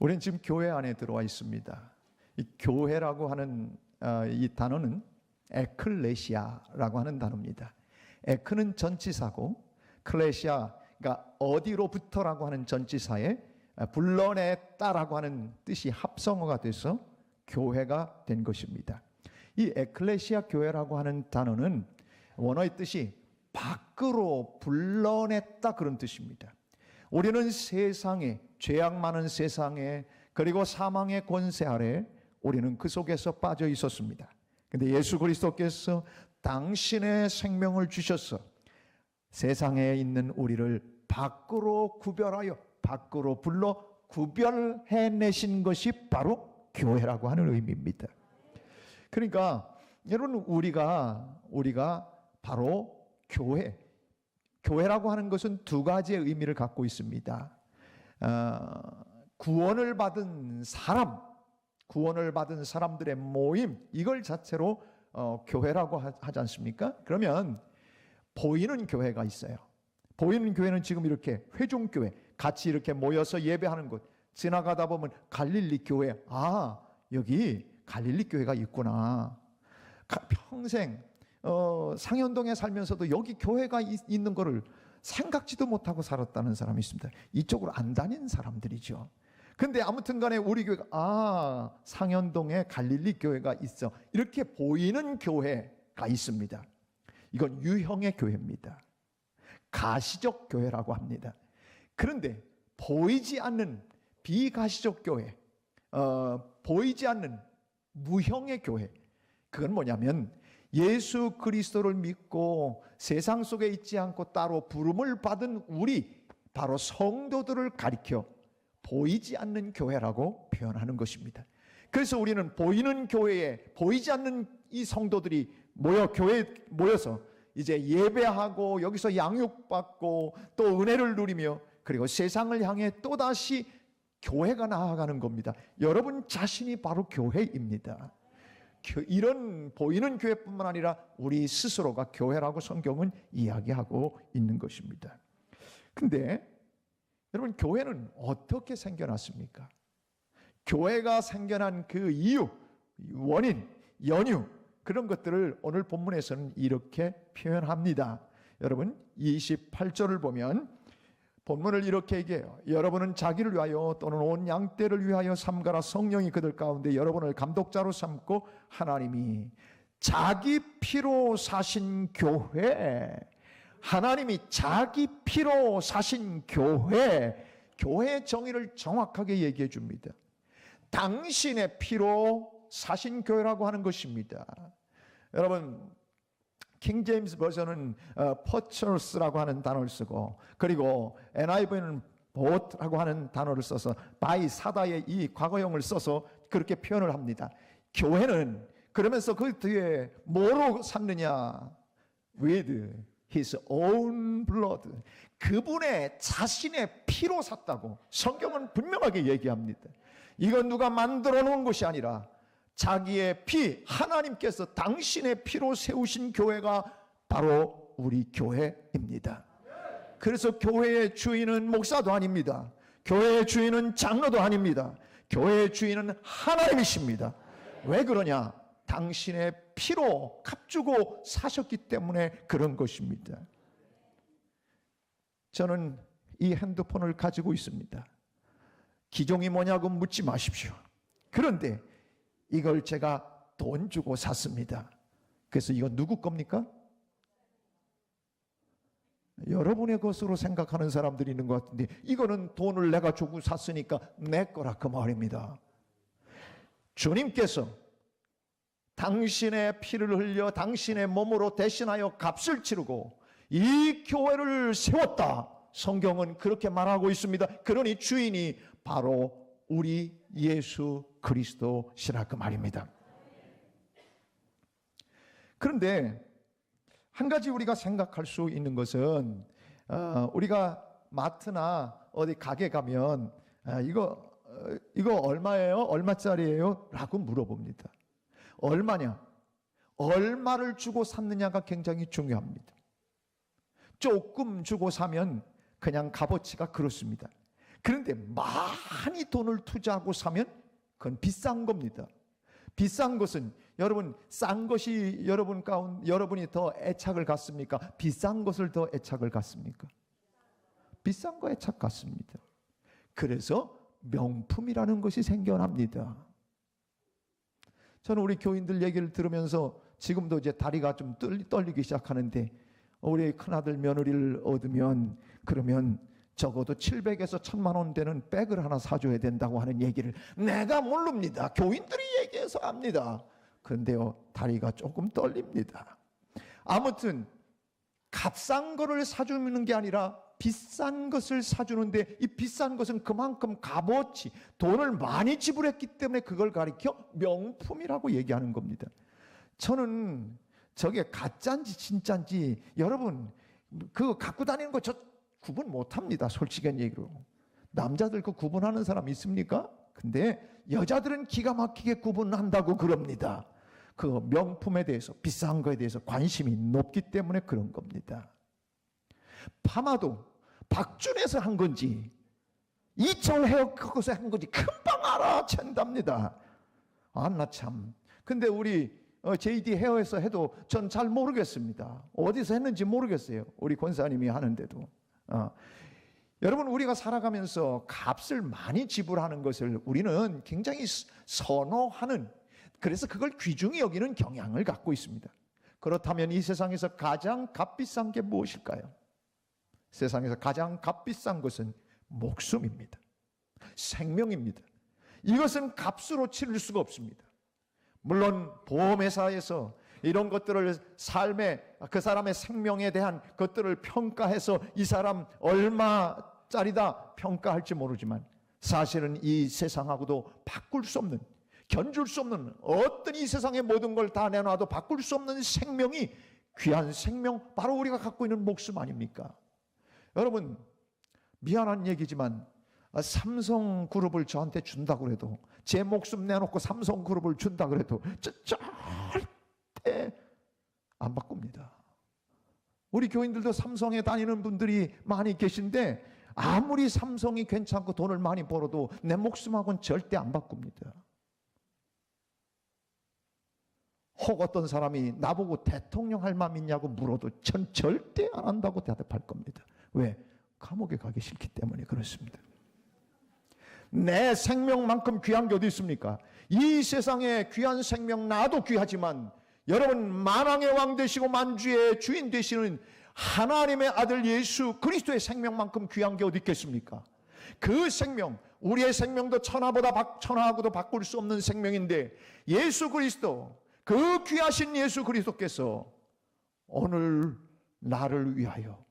우리는 지금 교회 안에 들어와 있습니다. 이 교회라고 하는 이 단어는 에클레시아라고 하는 단어입니다. 에크는 전치사고 클레시아, 그러니까 어디로부터라고 하는 전치사에 불러냈다라고 하는 뜻이 합성어가 돼서 교회가 된 것입니다. 이 에클레시아 교회라고 하는 단어는 원어의 뜻이 밖으로 불러냈다 그런 뜻입니다. 우리는 세상에, 죄악 많은 세상에, 그리고 사망의 권세 아래 우리는 그 속에서 빠져 있었습니다. 근데 예수 그리스도께서 당신의 생명을 주셔서 세상에 있는 우리를 밖으로 구별하여 밖으로 불러 구별해내신 것이 바로 교회라고 하는 의미입니다. 그러니까 여러분, 우리가 바로 교회라고 하는 것은 두 가지의 의미를 갖고 있습니다. 구원을 받은 사람들의 모임, 이걸 자체로 교회라고 하지 않습니까? 그러면 보이는 교회가 있어요. 보이는 교회는 지금 이렇게 회중교회, 같이 이렇게 모여서 예배하는 곳, 지나가다 보면 갈릴리 교회, 여기 갈릴리 교회가 있구나. 평생 상현동에 살면서도 여기 교회가 있는 거를 생각지도 못하고 살았다는 사람이 있습니다. 이쪽으로 안 다닌 사람들이죠. 근데 아무튼 간에 우리 교회가 상현동에 갈릴리 교회가 있어, 이렇게 보이는 교회가 있습니다. 이건 유형의 교회입니다. 가시적 교회라고 합니다. 그런데 보이지 않는 비가시적 교회, 보이지 않는 무형의 교회, 그건 뭐냐면 예수 그리스도를 믿고 세상 속에 있지 않고 따로 부름을 받은 우리 바로 성도들을 가리켜 보이지 않는 교회라고 표현하는 것입니다. 그래서 우리는 보이는 교회에 보이지 않는 이 성도들이 교회에 모여서 이제 예배하고 여기서 양육받고 또 은혜를 누리며 그리고 세상을 향해 또다시 교회가 나아가는 겁니다. 여러분 자신이 바로 교회입니다. 이런 보이는 교회뿐만 아니라 우리 스스로가 교회라고 성경은 이야기하고 있는 것입니다. 근데 여러분, 교회는 어떻게 생겨났습니까? 교회가 생겨난 그 이유, 원인, 연유, 그런 것들을 오늘 본문에서는 이렇게 표현합니다. 여러분 28절을 보면 본문을 이렇게 얘기해요. 여러분은 자기를 위하여 또는 온 양떼를 위하여 삼가라. 성령이 그들 가운데 여러분을 감독자로 삼고 하나님이 자기 피로 사신 교회, 하나님이 자기 피로 사신 교회의 정의를 정확하게 얘기해 줍니다. 당신의 피로 사신 교회라고 하는 것입니다. 여러분, 킹 제임스 버전은 purchase라고 하는 단어를 쓰고, 그리고 NIV는 bought라고 하는 단어를 써서 buy, 사다의 이 과거형을 써서 그렇게 표현을 합니다. 교회는 그러면서 그 뒤에 뭐로 샀느냐? with his own blood, 그분의 자신의 피로 샀다고 성경은 분명하게 얘기합니다. 이건 누가 만들어 놓은 것이 아니라 자기의 피, 하나님께서 당신의 피로 세우신 교회가 바로 우리 교회입니다. 그래서 교회의 주인은 목사도 아닙니다. 교회의 주인은 장로도 아닙니다. 교회의 주인은 하나님이십니다. 왜 그러냐? 당신의 피로 값주고 사셨기 때문에 그런 것입니다. 저는 이 핸드폰을 가지고 있습니다. 기종이 뭐냐고 묻지 마십시오. 그런데 이걸 제가 돈 주고 샀습니다. 그래서 이거 누구 겁니까? 여러분의 것으로 생각하는 사람들이 있는 것 같은데, 이거는 돈을 내가 주고 샀으니까 내 거라 그 말입니다. 주님께서 당신의 피를 흘려 당신의 몸으로 대신하여 값을 치르고 이 교회를 세웠다. 성경은 그렇게 말하고 있습니다. 그러니 주인이 바로 우리 예수 그리스도시라 그 말입니다. 그런데 한 가지 우리가 생각할 수 있는 것은 우리가 마트나 어디 가게 가면 이거 얼마예요? 얼마짜리예요? 라고 물어봅니다. 얼마냐? 얼마를 주고 샀느냐가 굉장히 중요합니다. 조금 주고 사면 그냥 값어치가 그렇습니다. 그런데 많이 돈을 투자하고 사면 그건 비싼 겁니다. 비싼 것은 여러분, 싼 것이 여러분이 더 애착을 갖습니까? 비싼 것을 더 애착을 갖습니까? 비싼 거 애착 갖습니다. 그래서 명품이라는 것이 생겨납니다. 저는 우리 교인들 얘기를 들으면서 지금도 이제 다리가 좀 떨리기 시작하는데, 우리 큰아들 며느리를 얻으면 그러면 적어도 700에서 1000만 원 되는 백을 하나 사줘야 된다고 하는 얘기를 내가 모릅니다. 교인들이 얘기해서 압니다. 그런데요, 다리가 조금 떨립니다. 아무튼 값싼 거를 사주는 게 아니라 비싼 것을 사주는데, 이 비싼 것은 그만큼 값어치, 돈을 많이 지불했기 때문에 그걸 가리켜 명품이라고 얘기하는 겁니다. 저는 저게 가짜인지 진짜인지 여러분 그거 갖고 다니는 거 저 구분 못합니다. 솔직한 얘기로. 남자들 그 구분하는 사람 있습니까? 근데 여자들은 기가 막히게 구분한다고 그럽니다. 그 명품에 대해서, 비싼 거에 대해서 관심이 높기 때문에 그런 겁니다. 파마도 박준에서 한 건지 이철 헤어컷에서 한 건지 금방 알아챈답니다. 아, 나 참. 근데 우리 JD 헤어에서 해도 전 잘 모르겠습니다. 어디서 했는지 모르겠어요. 우리 권사님이 하는데도. 여러분, 우리가 살아가면서 값을 많이 지불하는 것을 우리는 굉장히 선호하는, 그래서 그걸 귀중히 여기는 경향을 갖고 있습니다. 그렇다면 이 세상에서 가장 값비싼 게 무엇일까요? 세상에서 가장 값비싼 것은 목숨입니다. 생명입니다. 이것은 값으로 치를 수가 없습니다. 물론 보험회사에서 이런 것들을 삶의, 그 사람의 생명에 대한 것들을 평가해서 이 사람 얼마짜리다 평가할지 모르지만, 사실은 이 세상하고도 바꿀 수 없는, 견줄 수 없는, 어떤 이 세상의 모든 걸 다 내놔도 바꿀 수 없는 생명이, 귀한 생명, 바로 우리가 갖고 있는 목숨 아닙니까? 여러분, 미안한 얘기지만 삼성그룹을 저한테 준다고 해도, 제 목숨 내놓고 삼성그룹을 준다고 해도 절대 안 바꿉니다. 우리 교인들도 삼성에 다니는 분들이 많이 계신데, 아무리 삼성이 괜찮고 돈을 많이 벌어도 내 목숨하고는 절대 안 바꿉니다. 혹 어떤 사람이 나보고 대통령 할 마음 있냐고 물어도 전 절대 안 한다고 대답할 겁니다. 왜? 감옥에 가기 싫기 때문에 그렇습니다. 내 생명만큼 귀한 게 어디 있습니까? 이 세상에 귀한 생명, 나도 귀하지만 여러분, 만왕의 왕 되시고 만주의 주인 되시는 하나님의 아들 예수 그리스도의 생명만큼 귀한 게 어디 있겠습니까? 그 생명, 우리의 생명도 천하하고도 바꿀 수 없는 생명인데, 예수 그리스도, 그 귀하신 예수 그리스도께서 오늘 나를 위하여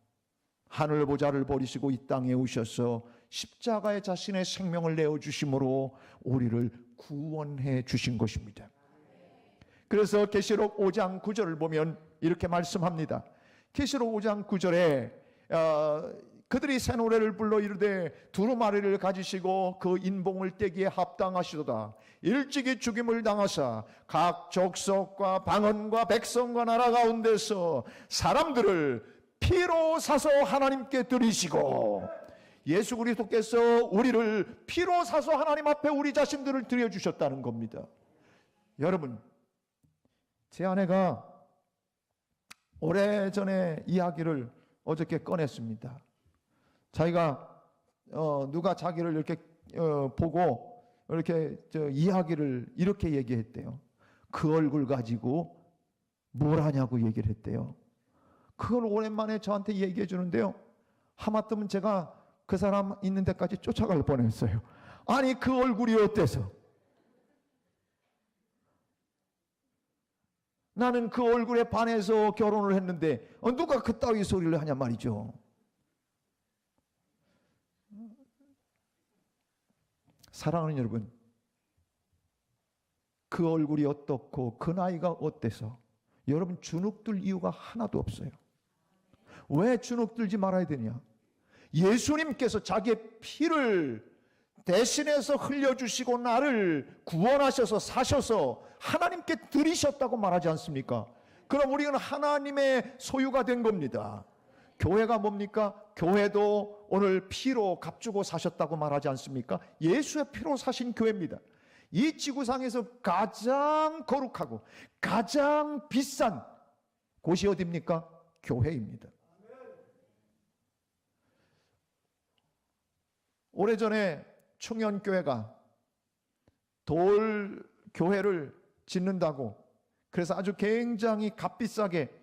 하늘 보좌를 버리시고 이 땅에 오셔서 십자가에 자신의 생명을 내어주심으로 우리를 구원해 주신 것입니다. 그래서 계시록 5장 9절을 보면 이렇게 말씀합니다. 계시록 5장 9절에 그들이 새 노래를 불러 이르되 두루마리를 가지시고 그 인봉을 떼기에 합당하시도다. 일찍이 죽임을 당하사 각 족속과 방언과 백성과 나라 가운데서 사람들을 피로 사서 하나님께 드리시고, 예수 그리스도께서 우리를 피로 사서 하나님 앞에 우리 자신들을 드려주셨다는 겁니다. 여러분, 제 아내가 오래전에 이야기를 어저께 꺼냈습니다. 자기가 누가 자기를 이렇게 보고 이렇게 이야기를 이렇게 얘기했대요. 그 얼굴 가지고 뭘 하냐고 얘기를 했대요. 그걸 오랜만에 저한테 얘기해 주는데요, 하마터면 제가 그 사람 있는 데까지 쫓아갈 뻔했어요. 아니, 그 얼굴이 어때서? 나는 그 얼굴에 반해서 결혼을 했는데 누가 그따위 소리를 하냐 말이죠. 사랑하는 여러분, 그 얼굴이 어떻고 그 나이가 어때서 여러분 주눅들 이유가 하나도 없어요. 왜 주눅들지 말아야 되냐? 예수님께서 자기의 피를 대신해서 흘려주시고 나를 구원하셔서 사셔서 하나님께 드리셨다고 말하지 않습니까? 그럼 우리는 하나님의 소유가 된 겁니다. 교회가 뭡니까? 교회도 오늘 피로 값주고 사셨다고 말하지 않습니까? 예수의 피로 사신 교회입니다. 이 지구상에서 가장 거룩하고 가장 비싼 곳이 어디입니까? 교회입니다. 오래전에 충현교회가 돌 교회를 짓는다고, 그래서 아주 굉장히 값비싸게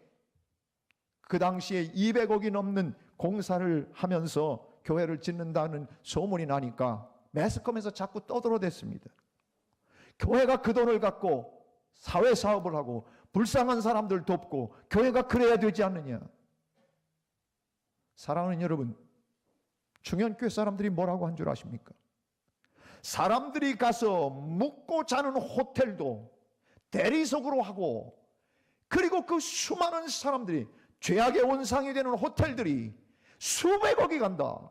그 당시에 200억이 넘는 공사를 하면서 교회를 짓는다는 소문이 나니까 매스컴에서 자꾸 떠들어댔습니다. 교회가 그 돈을 갖고 사회사업을 하고 불쌍한 사람들 돕고 교회가 그래야 되지 않느냐. 사랑하는 여러분, 충현교회 사람들이 뭐라고 한 줄 아십니까? 사람들이 가서 묵고 자는 호텔도 대리석으로 하고, 그리고 그 수많은 사람들이 죄악의 원상이 되는 호텔들이 수백억이 간다.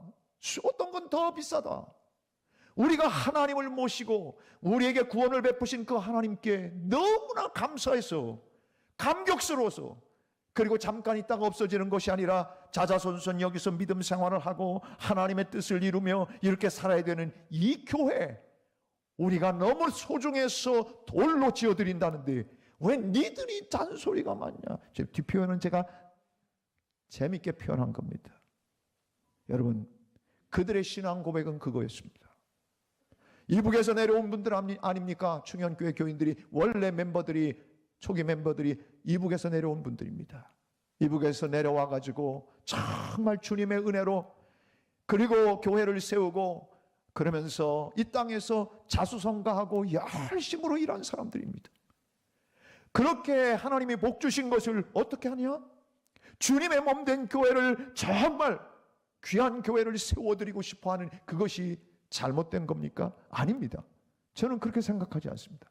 어떤 건 더 비싸다. 우리가 하나님을 모시고 우리에게 구원을 베푸신 그 하나님께 너무나 감사해서, 감격스러워서, 그리고 잠깐 있다가 없어지는 것이 아니라 자자손손 여기서 믿음 생활을 하고 하나님의 뜻을 이루며 이렇게 살아야 되는 이 교회, 우리가 너무 소중해서 돌로 지어드린다는데 왜 니들이 잔소리가 많냐. 뒷표현은 제가 재밌게 표현한 겁니다. 여러분, 그들의 신앙 고백은 그거였습니다. 이북에서 내려온 분들 아닙니까? 충현교회 교인들이, 원래 멤버들이, 초기 멤버들이 이북에서 내려온 분들입니다. 이북에서 내려와 가지고 정말 주님의 은혜로, 그리고 교회를 세우고 그러면서 이 땅에서 자수성가하고 열심으로 일한 사람들입니다. 그렇게 하나님이 복 주신 것을 어떻게 하냐? 주님의 몸된 교회를, 정말 귀한 교회를 세워드리고 싶어하는 그것이 잘못된 겁니까? 아닙니다. 저는 그렇게 생각하지 않습니다.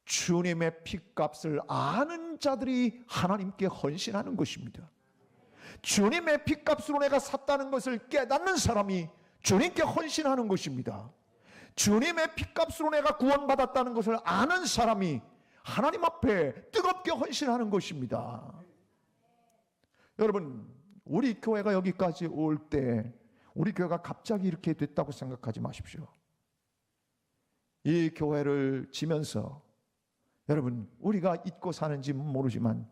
주님의 핏값을 아는 자들이 하나님께 헌신하는 것입니다. 주님의 핏값으로 내가 샀다는 것을 깨닫는 사람이 주님께 헌신하는 것입니다. 주님의 핏값으로 내가 구원받았다는 것을 아는 사람이 하나님 앞에 뜨겁게 헌신하는 것입니다. 여러분, 우리 교회가 여기까지 올 때 우리 교회가 갑자기 이렇게 됐다고 생각하지 마십시오. 이 교회를 지면서 여러분, 우리가 잊고 사는지 모르지만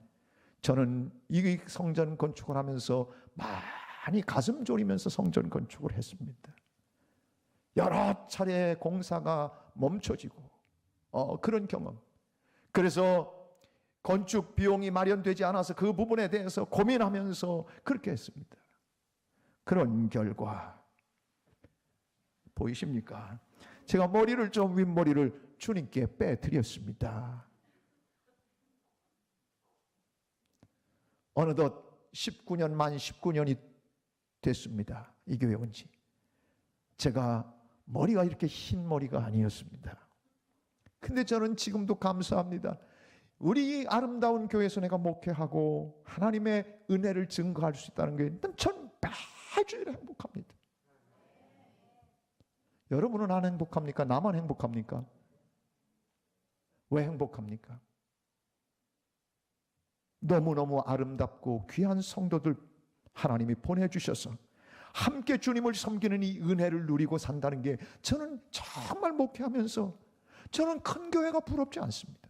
저는 이 성전 건축을 하면서 많이 가슴 졸이면서 성전 건축을 했습니다. 여러 차례 공사가 멈춰지고 그런 경험. 그래서 건축 비용이 마련되지 않아서 그 부분에 대해서 고민하면서 그렇게 했습니다. 그런 결과 보이십니까? 제가 머리를 좀, 윗머리를 주님께 빼드렸습니다. 어느덧 19년, 만 19년이 됐습니다. 이 교회 온 지. 제가 머리가 이렇게 흰 머리가 아니었습니다. 근데 저는 지금도 감사합니다. 우리 아름다운 교회에서 내가 목회하고 하나님의 은혜를 증거할 수 있다는 게 전 매주일 행복합니다. 여러분은 안 행복합니까? 나만 행복합니까? 왜 행복합니까? 너무너무 아름답고 귀한 성도들 하나님이 보내주셔서 함께 주님을 섬기는 이 은혜를 누리고 산다는 게 저는 정말 목회하면서 저는 큰 교회가 부럽지 않습니다.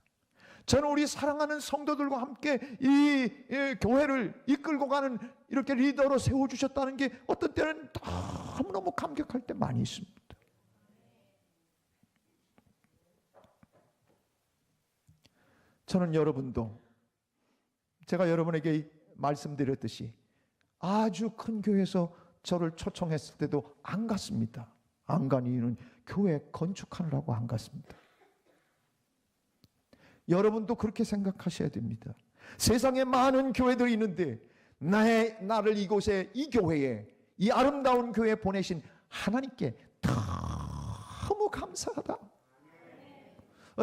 저는 우리 사랑하는 성도들과 함께 이 교회를 이끌고 가는 이렇게 리더로 세워주셨다는 게 어떤 때는 너무너무 감격할 때 많이 있습니다. 저는 여러분도, 제가 여러분에게 말씀드렸듯이 아주 큰 교회에서 저를 초청했을 때도 안 갔습니다. 안 간 이유는 교회 건축하느라고 안 갔습니다. 여러분도 그렇게 생각하셔야 됩니다. 세상에 많은 교회들이 있는데 나를 이곳에, 이 교회에, 이 아름다운 교회에 보내신 하나님께 너무 감사하다.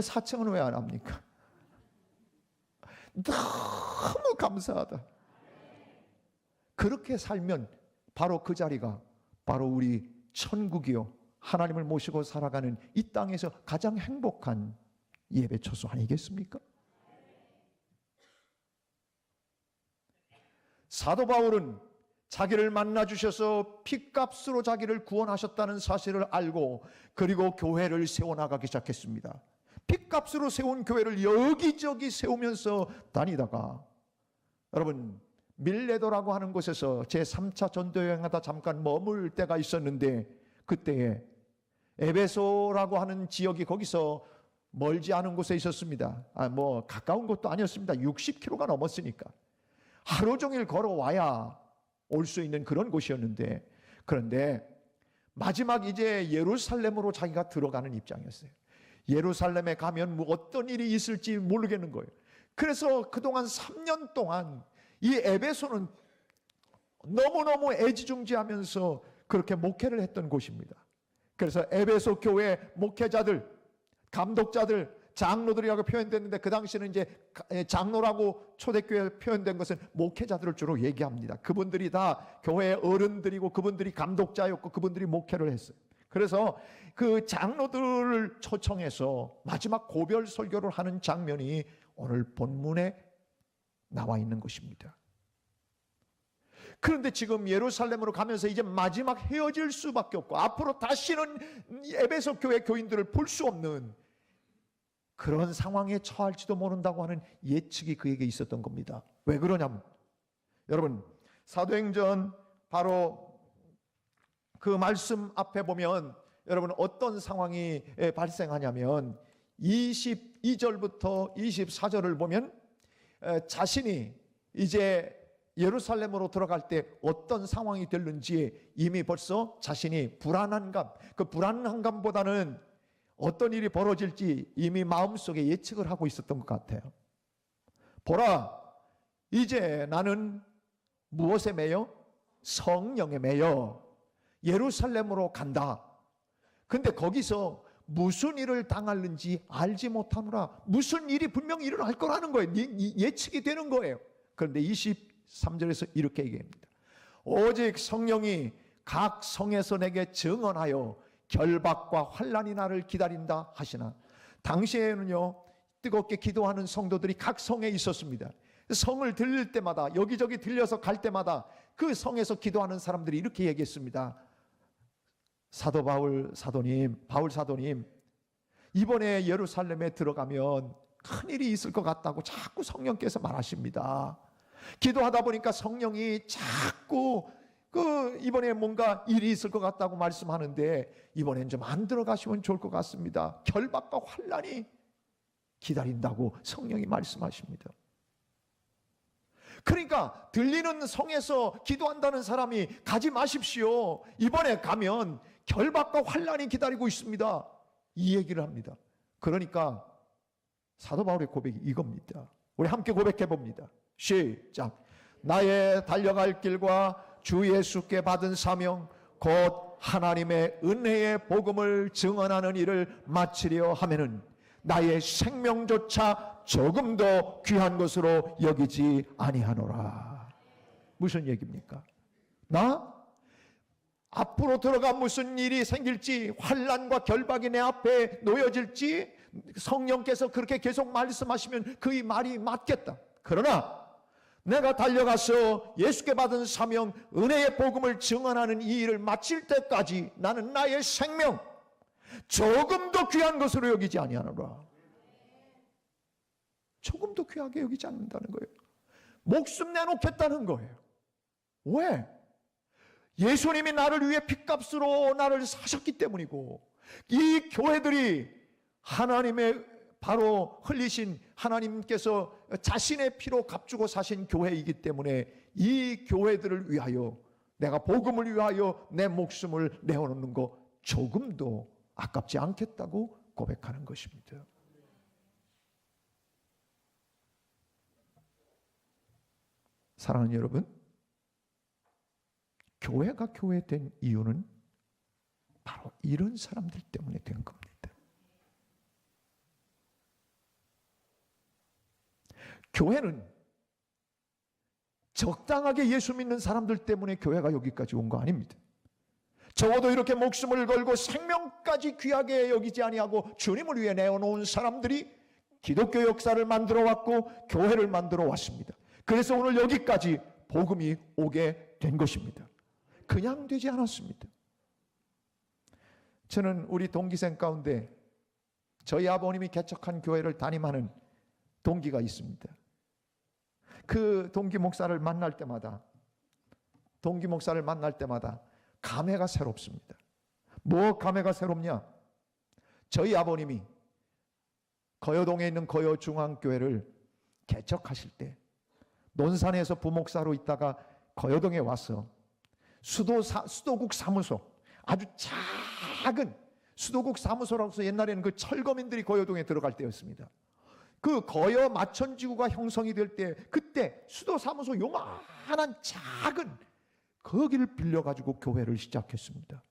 사청은 왜 안 합니까? 너무 감사하다. 그렇게 살면 바로 그 자리가 바로 우리 천국이요, 하나님을 모시고 살아가는 이 땅에서 가장 행복한 예배 처소 아니겠습니까? 사도 바울은 자기를 만나 주셔서 핏값으로 자기를 구원하셨다는 사실을 알고 그리고 교회를 세워나가기 시작했습니다. 핏값으로 세운 교회를 여기저기 세우면서 다니다가 여러분 밀레도라고 하는 곳에서 제3차 전도여행하다 잠깐 머물 때가 있었는데 그때에 에베소라고 하는 지역이 거기서 멀지 않은 곳에 있었습니다. 뭐 가까운 곳도 아니었습니다. 60km가 넘었으니까 하루 종일 걸어와야 올 수 있는 그런 곳이었는데 그런데 마지막 이제 예루살렘으로 자기가 들어가는 입장이었어요. 예루살렘에 가면 뭐 어떤 일이 있을지 모르겠는 거예요. 그래서 그동안 3년 동안 이 에베소는 너무너무 애지중지하면서 그렇게 목회를 했던 곳입니다. 그래서 에베소 교회 목회자들, 감독자들, 장로들이라고 표현됐는데 그 당시에는 이제 장로라고 초대교회에 표현된 것은 목회자들을 주로 얘기합니다. 그분들이 다 교회의 어른들이고 그분들이 감독자였고 그분들이 목회를 했어요. 그래서 그 장로들을 초청해서 마지막 고별 설교를 하는 장면이 오늘 본문에 나와 있는 것입니다. 그런데 지금 예루살렘으로 가면서 이제 마지막 헤어질 수밖에 없고 앞으로 다시는 에베소 교회 교인들을 볼 수 없는 그런 상황에 처할지도 모른다고 하는 예측이 그에게 있었던 겁니다. 왜 그러냐면 여러분 사도행전 바로 그 말씀 앞에 보면 여러분 어떤 상황이 발생하냐면 22절부터 24절을 보면 자신이 이제 예루살렘으로 들어갈 때 어떤 상황이 될는지 이미 벌써 자신이 불안한 감, 그 불안한 감보다는 어떤 일이 벌어질지 이미 마음속에 예측을 하고 있었던 것 같아요. 보라, 이제 나는 무엇에 매여? 성령에 매여 예루살렘으로 간다. 근데 거기서 무슨 일을 당할는지 알지 못하노라. 무슨 일이 분명히 일어날 거라는 거예요. 예측이 되는 거예요. 그런데 23절에서 이렇게 얘기합니다. 오직 성령이 각 성에서 내게 증언하여 결박과 환난이 나를 기다린다 하시나. 당시에는요 뜨겁게 기도하는 성도들이 각 성에 있었습니다. 성을 들릴 때마다 여기저기 들려서 갈 때마다 그 성에서 기도하는 사람들이 이렇게 얘기했습니다. 사도 바울 사도님, 이번에 예루살렘에 들어가면 큰일이 있을 것 같다고 자꾸 성령께서 말하십니다. 기도하다 보니까 성령이 자꾸 이번에 뭔가 일이 있을 것 같다고 말씀하는데 이번엔 좀 안 들어가시면 좋을 것 같습니다. 결박과 환난이 기다린다고 성령이 말씀하십니다. 그러니까 들리는 성에서 기도한다는 사람이 가지 마십시오. 이번에 가면 결박과 환난이 기다리고 있습니다. 이 얘기를 합니다. 그러니까 사도 바울의 고백이 이겁니다. 우리 함께 고백해 봅니다. 시작. 나의 달려갈 길과 주 예수께 받은 사명 곧 하나님의 은혜의 복음을 증언하는 일을 마치려 하면은 나의 생명조차 조금 더 귀한 것으로 여기지 아니하노라. 무슨 얘기입니까? 나 앞으로 들어가 무슨 일이 생길지, 환난과 결박이 내 앞에 놓여질지 성령께서 그렇게 계속 말씀하시면 그 말이 맞겠다. 그러나 내가 달려가서 예수께 받은 사명, 은혜의 복음을 증언하는 이 일을 마칠 때까지 나는 나의 생명 조금 더 귀한 것으로 여기지 아니하노라. 조금 더 귀하게 여기지 않는다는 거예요. 목숨 내놓겠다는 거예요. 왜? 예수님이 나를 위해 핏값으로 나를 사셨기 때문이고, 이 교회들이 하나님의 바로 흘리신 하나님께서 자신의 피로 값주고 사신 교회이기 때문에 이 교회들을 위하여, 내가 복음을 위하여 내 목숨을 내어놓는 거 조금도 아깝지 않겠다고 고백하는 것입니다. 사랑하는 여러분, 교회가 교회된 이유는 바로 이런 사람들 때문에 된 겁니다. 교회는 적당하게 예수 믿는 사람들 때문에 교회가 여기까지 온 거 아닙니다. 적어도 이렇게 목숨을 걸고 생명까지 귀하게 여기지 아니하고 주님을 위해 내어놓은 사람들이 기독교 역사를 만들어 왔고 교회를 만들어 왔습니다. 그래서 오늘 여기까지 복음이 오게 된 것입니다. 그냥 되지 않았습니다. 저는 우리 동기생 가운데 저희 아버님이 개척한 교회를 담임하는 동기가 있습니다. 그 동기 목사를 만날 때마다 감회가 새롭습니다. 뭐 감회가 새롭냐? 저희 아버님이 거여동에 있는 거여중앙교회를 개척하실 때 논산에서 부목사로 있다가 거여동에 와서 수도국 사무소, 아주 작은 수도국 사무소라고 해서 옛날에는 그 철거민들이 거여동에 들어갈 때였습니다. 그 거여 마천지구가 형성이 될 때, 그때 수도 사무소 요만한 작은 거기를 빌려가지고 교회를 시작했습니다.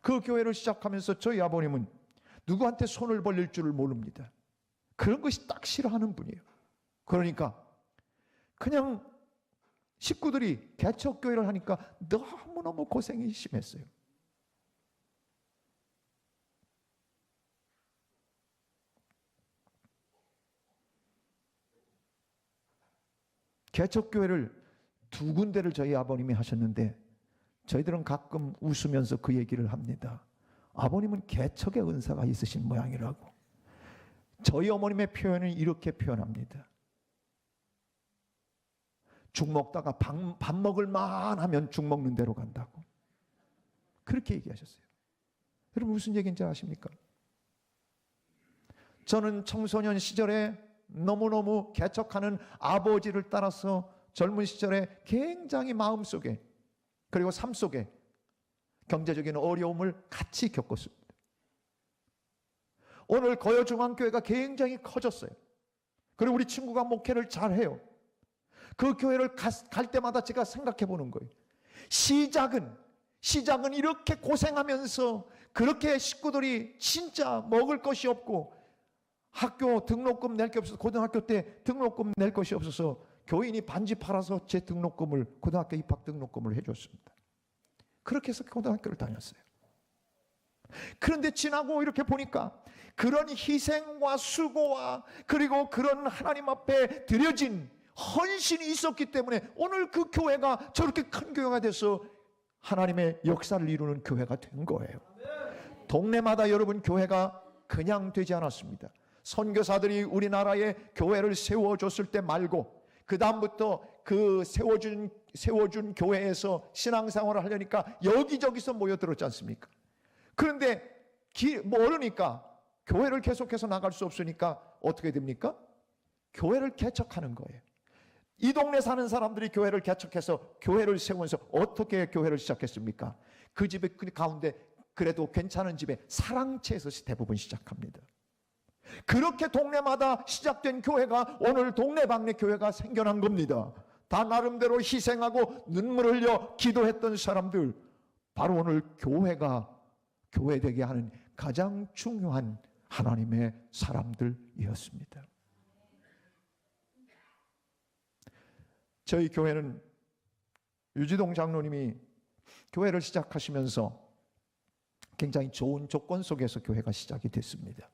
그 교회를 시작하면서 저희 아버님은 누구한테 손을 벌릴 줄을 모릅니다. 그런 것이 딱 싫어하는 분이에요. 그러니까 그냥 식구들이 개척교회를 하니까 너무너무 고생이 심했어요. 개척교회를 2군데를 저희 아버님이 하셨는데 저희들은 가끔 웃으면서 그 얘기를 합니다. 아버님은 개척의 은사가 있으신 모양이라고. 저희 어머님의 표현은 이렇게 표현합니다. 죽 먹다가 밥 먹을 만하면 죽 먹는 대로 간다고. 그렇게 얘기하셨어요. 여러분 무슨 얘기인지 아십니까? 저는 청소년 시절에 너무너무 개척하는 아버지를 따라서 젊은 시절에 굉장히 마음속에 그리고 삶 속에 경제적인 어려움을 같이 겪었습니다. 오늘 거여중앙교회가 굉장히 커졌어요. 그리고 우리 친구가 목회를 잘해요. 그 교회를 갈 때마다 제가 생각해 보는 거예요. 시작은 이렇게 고생하면서 그렇게 식구들이 진짜 먹을 것이 없고 학교 등록금 낼 게 없어서 고등학교 때 등록금 낼 것이 없어서 교인이 반지 팔아서 제 등록금을 고등학교 입학 등록금을 해줬습니다. 그렇게 해서 고등학교를 다녔어요. 그런데 지나고 이렇게 보니까 그런 희생과 수고와 그리고 그런 하나님 앞에 드려진 헌신이 있었기 때문에 오늘 그 교회가 저렇게 큰 교회가 돼서 하나님의 역사를 이루는 교회가 된 거예요. 동네마다 여러분 교회가 그냥 되지 않았습니다. 선교사들이 우리나라에 교회를 세워줬을 때 말고 그 다음부터 그 세워준 교회에서 신앙생활을 하려니까 여기저기서 모여들었지 않습니까? 그런데 모르니까 교회를 계속해서 나갈 수 없으니까 어떻게 됩니까? 교회를 개척하는 거예요. 이 동네 사는 사람들이 교회를 개척해서 교회를 세우면서 어떻게 교회를 시작했습니까? 그 집에 그 가운데 그래도 괜찮은 집에 사랑채에서 대부분 시작합니다. 그렇게 동네마다 시작된 교회가 오늘 동네방네 교회가 생겨난 겁니다. 다 나름대로 희생하고 눈물 흘려 기도했던 사람들, 바로 오늘 교회가 교회 되게 하는 가장 중요한 하나님의 사람들이었습니다. 저희 교회는 유지동 장로님이 교회를 시작하시면서 굉장히 좋은 조건 속에서 교회가 시작이 됐습니다.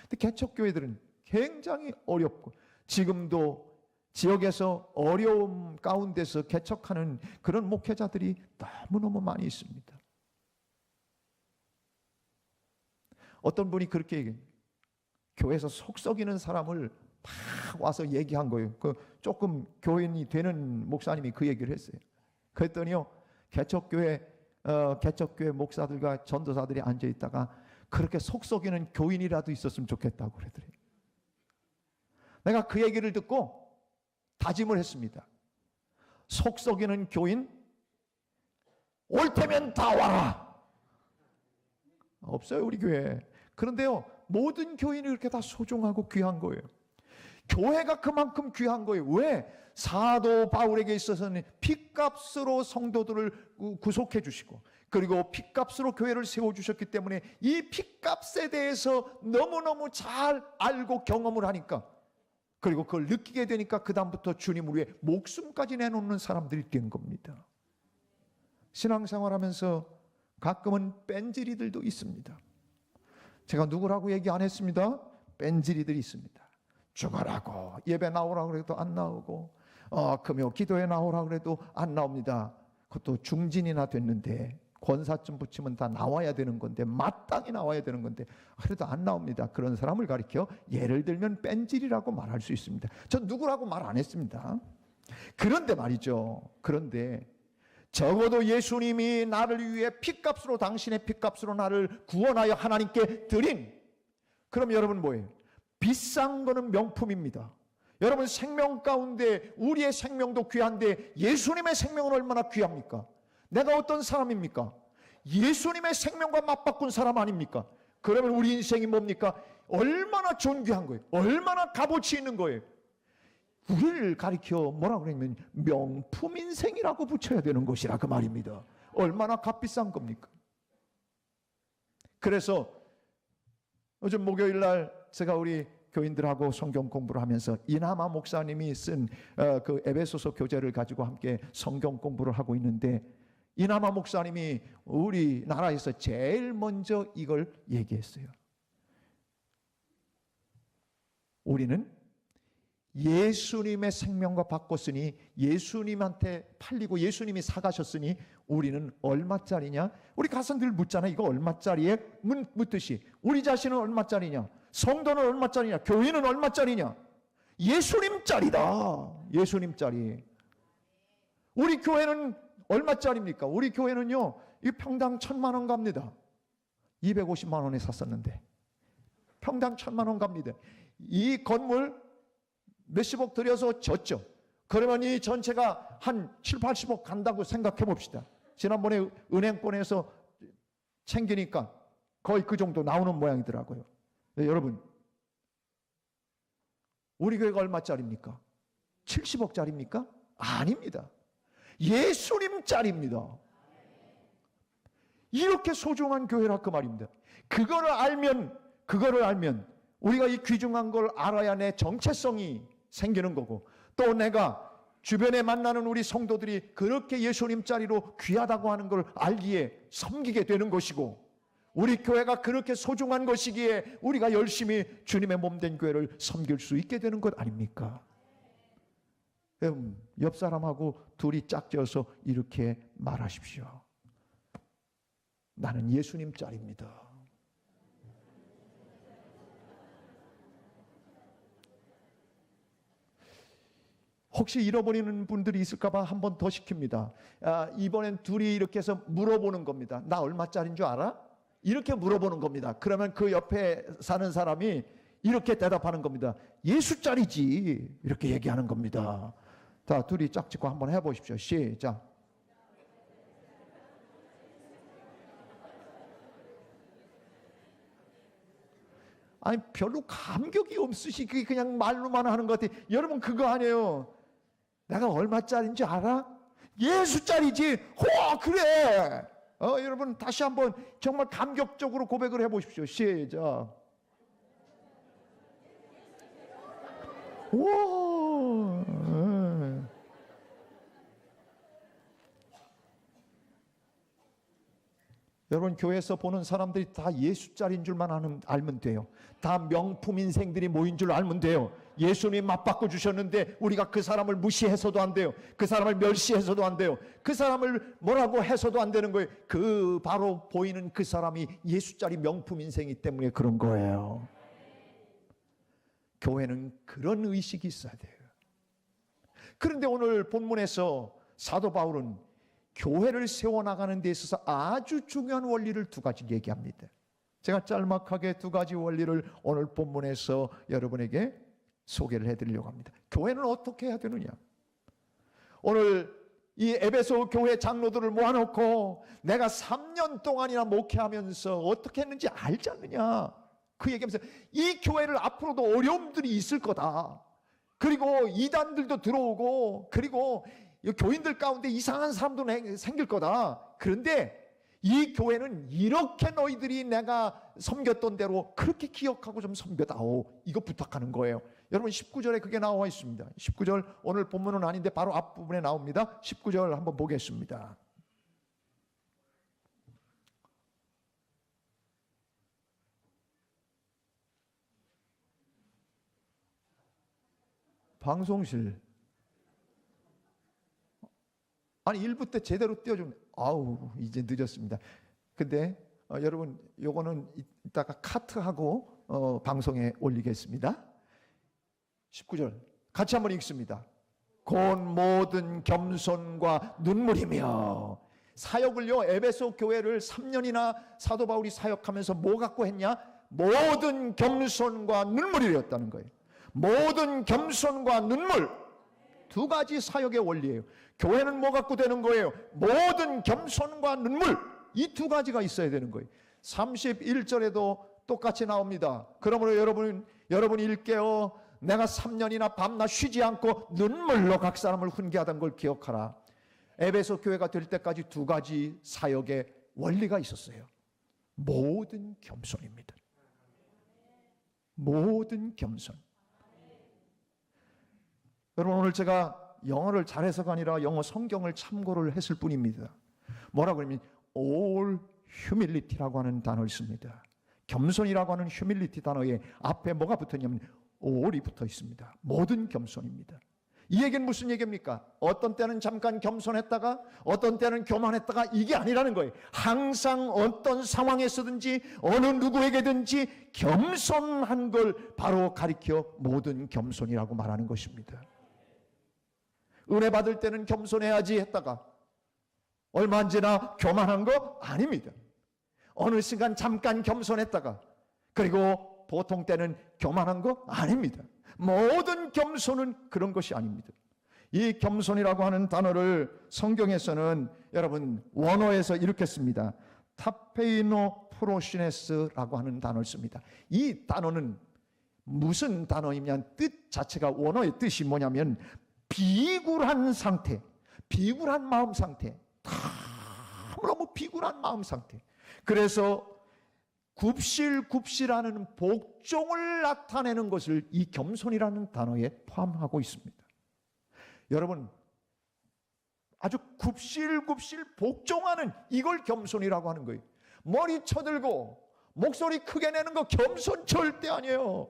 근데 개척교회들은 굉장히 어렵고 지금도 지역에서 어려움 가운데서 개척하는 그런 목회자들이 너무너무 많이 있습니다. 어떤 분이 그렇게 얘기해요. 교회에서 속 썩이는 사람을 막 와서 얘기한 거예요. 조금 교인이 되는 목사님이 그 얘기를 했어요. 그랬더니요, 개척교회 목사들과 전도사들이 앉아 있다가 그렇게 속 썩이는 교인이라도 있었으면 좋겠다고 그러더래요. 내가 그 얘기를 듣고 다짐을 했습니다. 속 썩이는 교인 올 테면 다 와라. 없어요, 우리 교회. 그런데요, 모든 교인이 그렇게 다 소중하고 귀한 거예요. 교회가 그만큼 귀한 거예요. 왜? 사도 바울에게 있어서는 핏값으로 성도들을 구속해 주시고 그리고 핏값으로 교회를 세워주셨기 때문에 이 핏값에 대해서 너무너무 잘 알고 경험을 하니까 그리고 그걸 느끼게 되니까 그 다음부터 주님을 위해 목숨까지 내놓는 사람들이 된 겁니다. 신앙생활하면서 가끔은 뺀질이들도 있습니다. 제가 누구라고 얘기 안 했습니다. 뺀질이들이 있습니다. 죽어라고 예배 나오라고 해도 안 나오고 금요 기도에 나오라 그래도 안 나옵니다. 그것도 중진이나 됐는데 권사점 붙이면 다 나와야 되는 건데, 마땅히 나와야 되는 건데 그래도 안 나옵니다. 그런 사람을 가리켜 예를 들면 뺀질이라고 말할 수 있습니다. 전 누구라고 말 안 했습니다. 그런데 말이죠. 그런데 적어도 예수님이 나를 위해 피값으로, 당신의 피값으로 나를 구원하여 하나님께 드린, 그럼 여러분 뭐예요? 비싼 거는 명품입니다. 여러분 생명 가운데 우리의 생명도 귀한데 예수님의 생명은 얼마나 귀합니까? 내가 어떤 사람입니까? 예수님의 생명과 맞바꾼 사람 아닙니까? 그러면 우리 인생이 뭡니까? 얼마나 존귀한 거예요. 얼마나 값어치 있는 거예요. 우리를 가리켜 뭐라고 그러냐면 명품 인생이라고 붙여야 되는 것이라 그 말입니다. 얼마나 값비싼 겁니까? 그래서 요즘 목요일 날 제가 우리 교인들하고 성경 공부를 하면서 이나마 목사님이 쓴 그 에베소서 교재를 가지고 함께 성경 공부를 하고 있는데, 이나마 목사님이 우리나라에서 제일 먼저 이걸 얘기했어요. 우리는 예수님의 생명과 바꿨으니, 예수님한테 팔리고 예수님이 사가셨으니 우리는 얼마짜리냐? 우리 가서 늘 묻잖아요. 이거 얼마짜리에? 묻듯이 우리 자신은 얼마짜리냐? 성도는 얼마짜리냐? 교회는 얼마짜리냐? 예수님짜리다. 예수님짜리. 우리 교회는 얼마짜리입니까? 우리 교회는요, 이 평당 1,000만 원 갑니다. 250만 원에 샀었는데 평당 1,000만 원 갑니다. 이 건물 몇십억 들여서 졌죠. 그러면 이 전체가 한 7, 80억 간다고 생각해 봅시다. 지난번에 은행권에서 챙기니까 거의 그 정도 나오는 모양이더라고요. 네, 여러분, 우리 교회가 얼마짜리입니까? 70억짜리입니까? 아닙니다. 예수님짜리입니다. 이렇게 소중한 교회라 그 말입니다. 그거를 알면 우리가 이 귀중한 걸 알아야 내 정체성이 생기는 거고, 또 내가 주변에 만나는 우리 성도들이 그렇게 예수님짜리로 귀하다고 하는 걸 알기에 섬기게 되는 것이고, 우리 교회가 그렇게 소중한 것이기에 우리가 열심히 주님의 몸된 교회를 섬길 수 있게 되는 것 아닙니까? 옆 사람하고 둘이 짝지어서 이렇게 말하십시오. 나는 예수님짜리입니다. 혹시 잃어버리는 분들이 있을까봐 한 번 더 시킵니다. 이번엔 둘이 이렇게 해서 물어보는 겁니다. 나 얼마짜리인 줄 알아? 이렇게 물어보는 겁니다. 그러면 그 옆에 사는 사람이 이렇게 대답하는 겁니다. 예수짜리지. 이렇게 얘기하는 겁니다. 자, 둘이 짝짓고 한번 해보십시오. 시작. 아니, 별로 감격이 없으시기 그냥 말로만 하는 것 같아요. 여러분, 그거 아니에요. 내가 얼마짜리인 줄 알아? 예수짜리지. 그래. 여러분, 다시 한번 정말 감격적으로 고백을 해보십시오. 시작. 오. 여러분, 교회에서 보는 사람들이 다 예수짜리인 줄만 알면 돼요. 다 명품 인생들이 모인 줄 알면 돼요. 예수님 맞바꿔 주셨는데 우리가 그 사람을 무시해서도 안 돼요. 그 사람을 멸시해서도 안 돼요. 그 사람을 뭐라고 해서도 안 되는 거예요. 그 바로 보이는 그 사람이 예수짜리 명품 인생이기 때문에 그런 거예요. 교회는 그런 의식이 있어야 돼요. 그런데 오늘 본문에서 사도 바울은 교회를 세워나가는 데 있어서 아주 중요한 원리를 두 가지 얘기합니다. 제가 짤막하게 두 가지 원리를 오늘 본문에서 여러분에게 소개를 해드리려고 합니다. 교회는 어떻게 해야 되느냐? 오늘 이 에베소 교회 장로들을 모아놓고 내가 3년 동안이나 목회하면서 어떻게 했는지 알지 않느냐? 그 얘기하면서 이 교회를 앞으로도 어려움들이 있을 거다. 그리고 이단들도 들어오고, 그리고 교인들 가운데 이상한 사람도 생길 거다. 그런데 이 교회는 이렇게 너희들이 내가 섬겼던 대로 그렇게 기억하고 좀 섬겨다오. 이거 부탁하는 거예요. 여러분, 19절에 그게 나와 있습니다. 19절, 오늘 본문은 아닌데 바로 앞부분에 나옵니다. 19절 한번 보겠습니다. 방송실 아니 1부 때 제대로 띄워주면 아우 이제 늦었습니다. 근데 여러분 요거는 이따가 카트하고 방송에 올리겠습니다. 19절 같이 한번 읽습니다. 곧 모든 겸손과 눈물이며. 사역을요, 에베소 교회를 3년이나 사도 바울이 사역하면서 뭐 갖고 했냐? 모든 겸손과 눈물이었다는 거예요. 모든 겸손과 눈물, 두 가지 사역의 원리예요. 교회는 뭐 갖고 되는 거예요? 모든 겸손과 눈물, 이 두 가지가 있어야 되는 거예요. 31절에도 똑같이 나옵니다. 그러므로 여러분 일깨어 내가 3년이나 밤낮 쉬지 않고 눈물로 각 사람을 훈계하던 걸 기억하라. 에베소 교회가 될 때까지 두 가지 사역의 원리가 있었어요. 모든 겸손입니다. 모든 겸손. 여러분 오늘 제가 영어를 잘해서가 아니라 영어 성경을 참고를 했을 뿐입니다. 뭐라고 그러면 all humility라고 하는 단어를 씁니다. 겸손이라고 하는 humility 단어에 앞에 뭐가 붙었냐면 all이 붙어 있습니다. 모든 겸손입니다. 이 얘기는 무슨 얘기입니까? 어떤 때는 잠깐 겸손했다가 어떤 때는 교만했다가 이게 아니라는 거예요. 항상 어떤 상황에서든지 어느 누구에게든지 겸손한 걸 바로 가리켜 모든 겸손이라고 말하는 것입니다. 은혜 받을 때는 겸손해야지 했다가 얼마 안 지나 교만한 거 아닙니다. 어느 순간 잠깐 겸손했다가 그리고 보통 때는 교만한 거 아닙니다. 모든 겸손은 그런 것이 아닙니다. 이 겸손이라고 하는 단어를 성경에서는 여러분 원어에서 이렇게 씁니다. 타페이노 프로시네스라고 하는 단어를 씁니다. 이 단어는 무슨 단어이냐면 뜻 자체가 원어의 뜻이 뭐냐면 비굴한 상태, 비굴한 마음 상태, 너무 비굴한 마음 상태. 그래서 굽실굽실하는 복종을 나타내는 것을 이 겸손이라는 단어에 포함하고 있습니다. 여러분 아주 굽실굽실 복종하는 이걸 겸손이라고 하는 거예요. 머리 쳐들고 목소리 크게 내는 거 겸손 절대 아니에요.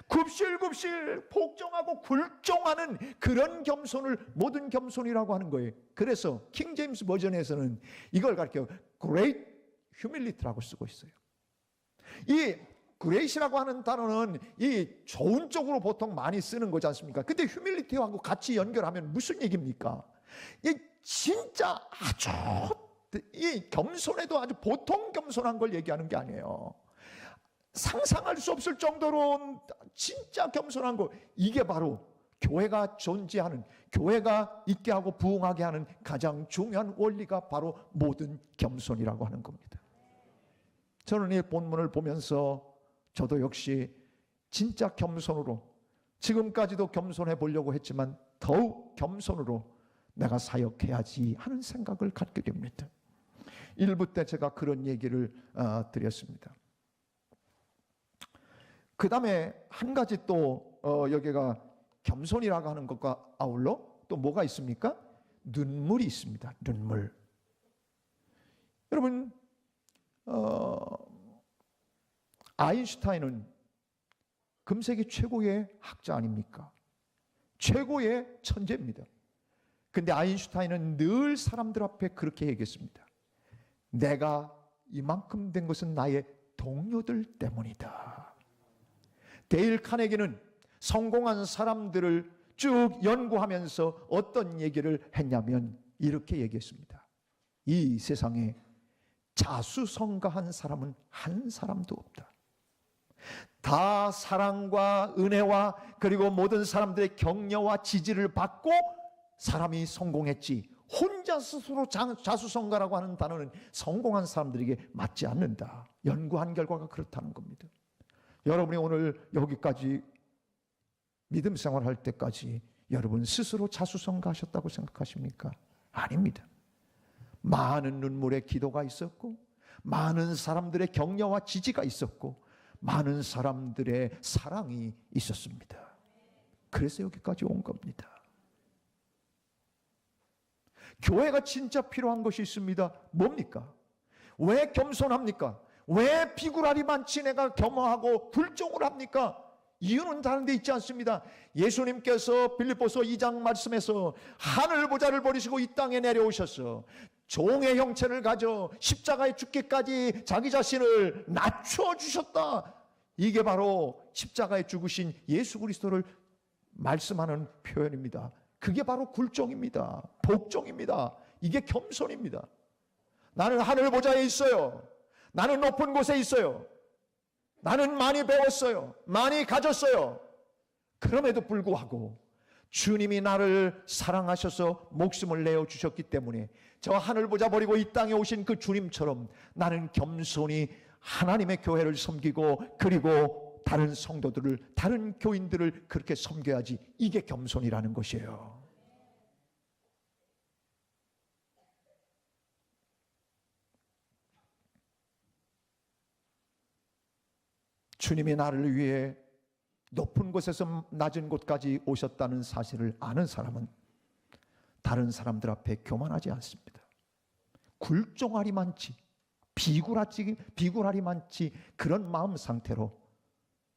굽실굽실 복종하고 굴종하는 그런 겸손을 모든 겸손이라고 하는 거예요. 그래서 킹 제임스 버전에서는 이걸 가리켜 Great Humility라고 쓰고 있어요. 이 Great이라고 하는 단어는 이 좋은 쪽으로 보통 많이 쓰는 거지 않습니까? 근데 Humility하고 같이 연결하면 무슨 얘기입니까? 이 진짜 아주 이 겸손에도 아주 보통 겸손한 걸 얘기하는 게 아니에요. 상상할 수 없을 정도로 진짜 겸손한 거, 이게 바로 교회가 존재하는, 교회가 있게 하고 부흥하게 하는 가장 중요한 원리가 바로 모든 겸손이라고 하는 겁니다. 저는 이 본문을 보면서 저도 역시 진짜 겸손으로, 지금까지도 겸손해 보려고 했지만 더욱 겸손으로 내가 사역해야지 하는 생각을 갖게 됩니다. 1부 때 제가 그런 얘기를 드렸습니다. 그 다음에 한 가지 또 여기가 겸손이라고 하는 것과 아울러 또 뭐가 있습니까? 눈물이 있습니다. 눈물. 여러분 아인슈타인은 금세기 최고의 학자 아닙니까? 최고의 천재입니다. 근데 아인슈타인은 늘 사람들 앞에 그렇게 얘기했습니다. 내가 이만큼 된 것은 나의 동료들 때문이다. 데일 카네기는 성공한 사람들을 쭉 연구하면서 어떤 얘기를 했냐면 이렇게 얘기했습니다. 이 세상에 자수성가한 사람은 한 사람도 없다. 다 사랑과 은혜와 그리고 모든 사람들의 격려와 지지를 받고 사람이 성공했지, 혼자 스스로 자수성가라고 하는 단어는 성공한 사람들에게 맞지 않는다. 연구한 결과가 그렇다는 겁니다. 여러분이 오늘 여기까지 믿음 생활할 때까지 여러분 스스로 자수성가하셨다고 생각하십니까? 아닙니다. 많은 눈물의 기도가 있었고, 많은 사람들의 격려와 지지가 있었고, 많은 사람들의 사랑이 있었습니다. 그래서 여기까지 온 겁니다. 교회가 진짜 필요한 것이 있습니다. 뭡니까? 왜 겸손합니까? 왜 비굴하리 많지 내가 겸허하고 굴종을 합니까? 이유는 다른 데 있지 않습니다. 예수님께서 빌립보서 2장 말씀에서 하늘 보좌를 버리시고 이 땅에 내려오셔서 종의 형체를 가져 십자가에 죽기까지 자기 자신을 낮춰주셨다. 이게 바로 십자가에 죽으신 예수 그리스도를 말씀하는 표현입니다. 그게 바로 굴종입니다. 복종입니다. 이게 겸손입니다. 나는 하늘 보좌에 있어요. 나는 높은 곳에 있어요. 나는 많이 배웠어요. 많이 가졌어요. 그럼에도 불구하고 주님이 나를 사랑하셔서 목숨을 내어주셨기 때문에 저 하늘 보좌 버리고 이 땅에 오신 그 주님처럼 나는 겸손히 하나님의 교회를 섬기고 그리고 다른 성도들을, 다른 교인들을 그렇게 섬겨야지. 이게 겸손이라는 것이에요. 주님이 나를 위해 높은 곳에서 낮은 곳까지 오셨다는 사실을 아는 사람은 다른 사람들 앞에 교만하지 않습니다. 굴종하리만치, 비굴하리만치 그런 마음 상태로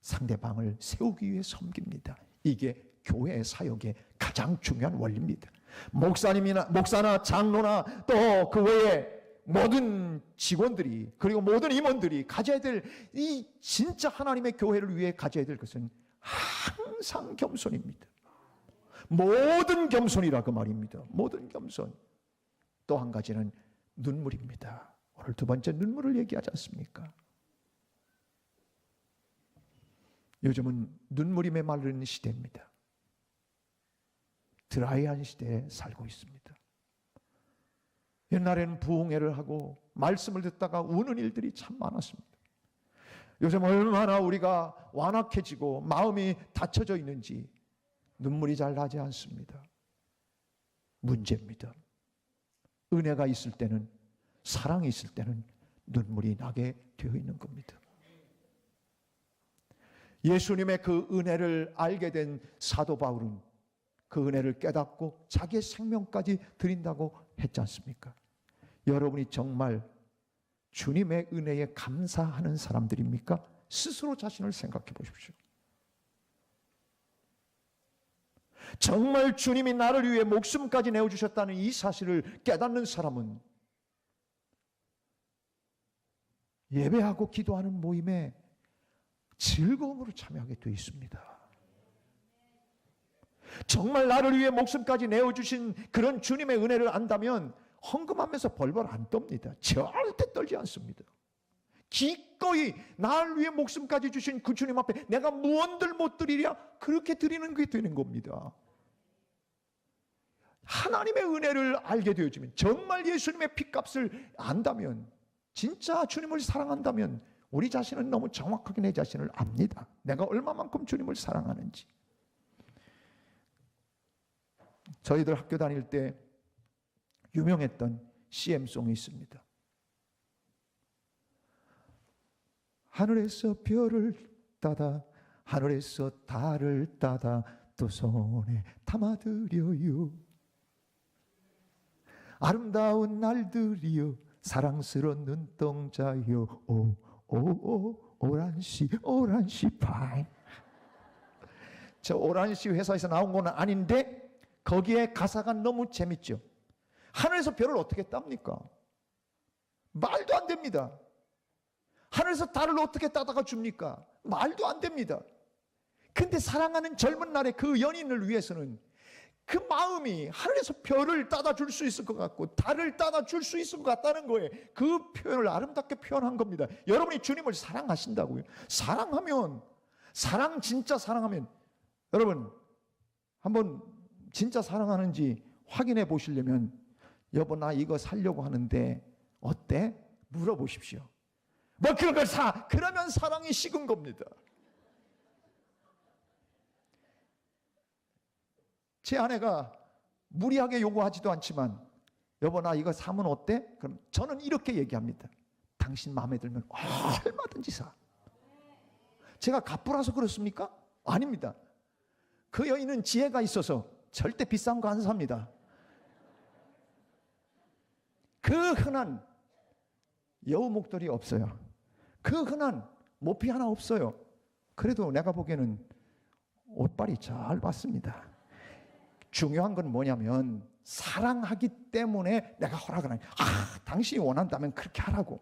상대방을 세우기 위해 섬깁니다. 이게 교회의 사역의 가장 중요한 원리입니다. 목사나 장로나 또 그 외에 모든 직원들이 그리고 모든 임원들이 가져야 될 이 진짜 하나님의 교회를 위해 가져야 될 것은 항상 겸손입니다. 모든 겸손이라 그 말입니다. 모든 겸손. 또 한 가지는 눈물입니다. 오늘 두 번째 눈물을 얘기하지 않습니까? 요즘은 눈물이 메마르는 시대입니다. 드라이한 시대에 살고 있습니다. 옛날에는 부흥회를 하고 말씀을 듣다가 우는 일들이 참 많았습니다. 요즘 얼마나 우리가 완악해지고 마음이 닫혀져 있는지 눈물이 잘 나지 않습니다. 문제입니다. 은혜가 있을 때는, 사랑이 있을 때는 눈물이 나게 되어 있는 겁니다. 예수님의 그 은혜를 알게 된 사도 바울은 그 은혜를 깨닫고 자기의 생명까지 드린다고 했지 않습니까? 여러분이 정말 주님의 은혜에 감사하는 사람들입니까? 스스로 자신을 생각해 보십시오. 정말 주님이 나를 위해 목숨까지 내어주셨다는 이 사실을 깨닫는 사람은 예배하고 기도하는 모임에 즐거움으로 참여하게 되어 있습니다. 정말 나를 위해 목숨까지 내어주신 그런 주님의 은혜를 안다면 헌금하면서 벌벌 안 떱니다. 절대 떨지 않습니다. 기꺼이 나를 위해 목숨까지 주신 그 주님 앞에 내가 무언들 못 드리랴 그렇게 드리는 게 되는 겁니다. 하나님의 은혜를 알게 되어지면, 정말 예수님의 피값을 안다면, 진짜 주님을 사랑한다면 우리 자신은 너무 정확하게 내 자신을 압니다. 내가 얼마만큼 주님을 사랑하는지. 저희들 학교 다닐 때 유명했던 CM송이 있습니다. 하늘에서 별을 따다 하늘에서 달을 따다 두 손에 담아드려요. 아름다운 날들이요 사랑스러운 눈동자요 오란시 파인. 저 오란시 회사에서 나온 건 아닌데 거기에 가사가 너무 재밌죠. 하늘에서 별을 어떻게 땁니까? 말도 안 됩니다. 하늘에서 달을 어떻게 따다가 줍니까? 말도 안 됩니다. 근데 사랑하는 젊은 날의 그 연인을 위해서는 그 마음이 하늘에서 별을 따다 줄 수 있을 것 같고 달을 따다 줄 수 있을 것 같다는 거예요. 그 표현을 아름답게 표현한 겁니다. 여러분이 주님을 사랑하신다고요. 진짜 사랑하면 여러분 한번 진짜 사랑하는지 확인해 보시려면 여보 나 이거 사려고 하는데 어때? 물어보십시오. 뭐 그런 걸 사! 그러면 사랑이 식은 겁니다. 제 아내가 무리하게 요구하지도 않지만 여보 나 이거 사면 어때? 그럼 저는 이렇게 얘기합니다. 당신 마음에 들면 얼마든지 사. 제가 갑부라서 그렇습니까? 아닙니다. 그 여인은 지혜가 있어서 절대 비싼 거 안 삽니다. 그 흔한 여우 목도리 없어요. 그 흔한 모피 하나 없어요. 그래도 내가 보기에는 옷빨이 잘 봤습니다. 중요한 건 뭐냐면 사랑하기 때문에 내가 허락을 하니, 당신이 원한다면 그렇게 하라고.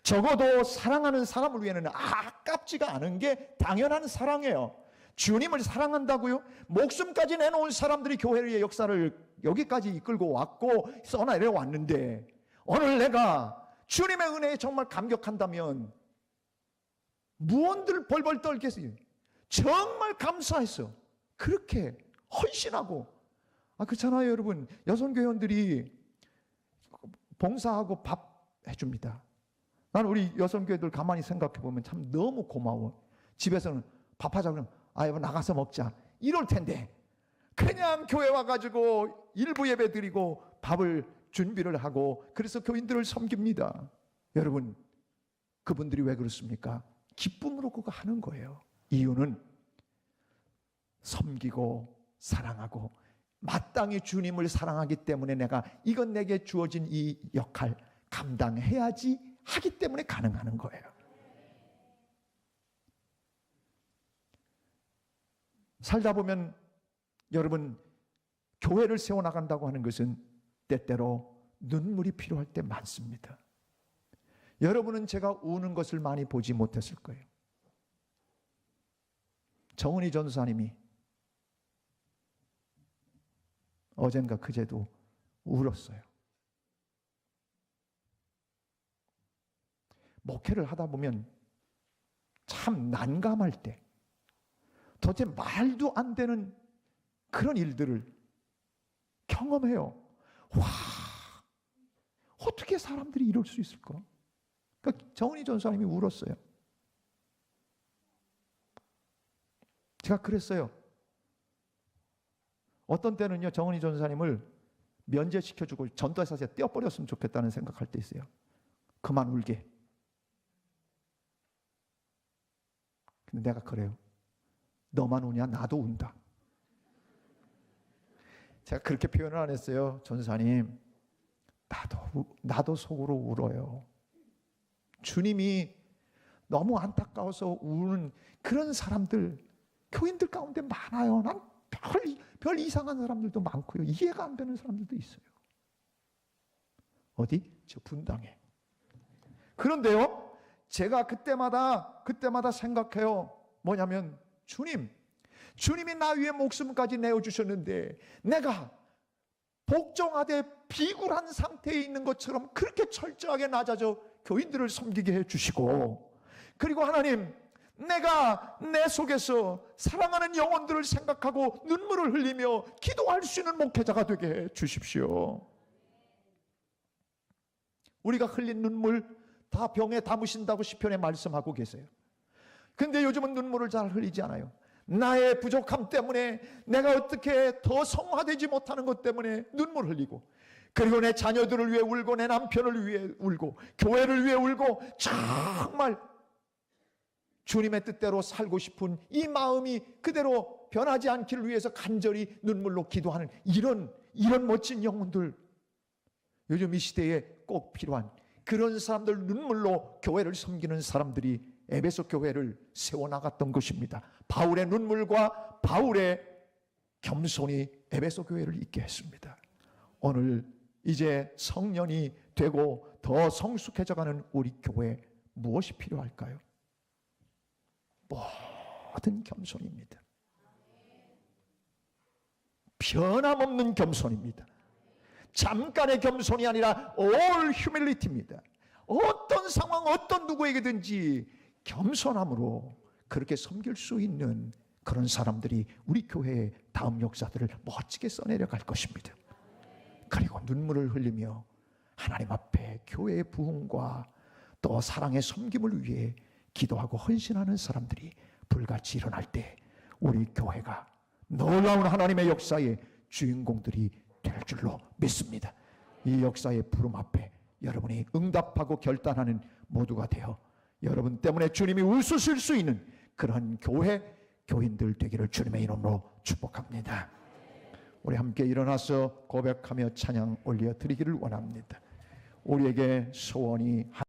적어도 사랑하는 사람을 위해서는 아깝지가 않은 게 당연한 사랑이에요. 주님을 사랑한다고요? 목숨까지 내놓은 사람들이 교회의 역사를 여기까지 이끌고 왔고 써내려 왔는데, 오늘 내가 주님의 은혜에 정말 감격한다면 무언들 벌벌 떨겠어요. 정말 감사했어. 그렇게 헌신하고. 그렇잖아요, 여러분. 여성교회원들이 봉사하고 밥 해줍니다. 난 우리 여성교회들 가만히 생각해 보면 참 너무 고마워. 집에서는 밥하자 그러면 여보 나가서 먹자 이럴 텐데, 그냥 교회 와가지고 일부 예배 드리고 밥을 준비를 하고, 그래서 교인들을 섬깁니다. 여러분, 그분들이 왜 그렇습니까? 기쁨으로 그거 하는 거예요. 이유는 섬기고 사랑하고 마땅히 주님을 사랑하기 때문에 내가 이건 내게 주어진 이 역할 감당해야지 하기 때문에 가능한 거예요. 살다 보면 여러분, 교회를 세워나간다고 하는 것은 때때로 눈물이 필요할 때 많습니다. 여러분은 제가 우는 것을 많이 보지 못했을 거예요. 정은희 전사님이 어젠가 그제도 울었어요. 목회를 하다 보면 참 난감할 때, 도대체 말도 안 되는 그런 일들을 경험해요. 와, 어떻게 사람들이 이럴 수 있을까? 그러니까 정은희 전사님이 울었어요. 제가 그랬어요. 어떤 때는요, 정은희 전사님을 면제시켜주고 전도회사에 떼어버렸으면 좋겠다는 생각할 때 있어요. 그만 울게. 근데 내가 그래요. 너만 우냐? 나도 운다. 제가 그렇게 표현을 안 했어요. 전사님, 나도 속으로 울어요. 주님이 너무 안타까워서 우는 그런 사람들, 교인들 가운데 많아요. 난 별 이상한 사람들도 많고요. 이해가 안 되는 사람들도 있어요. 어디? 저 분당에. 그런데요, 제가 그때마다 생각해요. 뭐냐면, 주님이 나 위해 목숨까지 내어주셨는데 내가 복종하되 비굴한 상태에 있는 것처럼 그렇게 철저하게 낮아져 교인들을 섬기게 해주시고, 그리고 하나님, 내가 내 속에서 사랑하는 영혼들을 생각하고 눈물을 흘리며 기도할 수 있는 목회자가 되게 해 주십시오. 우리가 흘린 눈물 다 병에 담으신다고 시편에 말씀하고 계세요. 근데 요즘은 눈물을 잘 흘리지 않아요. 나의 부족함 때문에, 내가 어떻게 더 성화되지 못하는 것 때문에 눈물 흘리고, 그리고 내 자녀들을 위해 울고, 내 남편을 위해 울고, 교회를 위해 울고, 정말 주님의 뜻대로 살고 싶은 이 마음이 그대로 변하지 않기를 위해서 간절히 눈물로 기도하는 이런 멋진 영혼들, 요즘 이 시대에 꼭 필요한 그런 사람들, 눈물로 교회를 섬기는 사람들이 에베소 교회를 세워나갔던 것입니다. 바울의 눈물과 바울의 겸손이 에베소 교회를 있게 했습니다. 오늘 이제 성년이 되고 더 성숙해져가는 우리 교회, 무엇이 필요할까요? 모든 겸손입니다. 변함없는 겸손입니다. 잠깐의 겸손이 아니라 all humility입니다. 어떤 상황, 어떤 누구에게든지 겸손함으로 그렇게 섬길 수 있는 그런 사람들이 우리 교회의 다음 역사들을 멋지게 써내려 갈 것입니다. 그리고 눈물을 흘리며 하나님 앞에 교회의 부흥과 또 사랑의 섬김을 위해 기도하고 헌신하는 사람들이 불같이 일어날 때 우리 교회가 놀라운 하나님의 역사의 주인공들이 될 줄로 믿습니다. 이 역사의 부름 앞에 여러분이 응답하고 결단하는 모두가 되어 여러분 때문에 주님이 웃으실 수 있는 그런 교회, 교인들 되기를 주님의 이름으로 축복합니다. 우리 함께 일어나서 고백하며 찬양 올려 드리기를 원합니다. 우리에게 소원이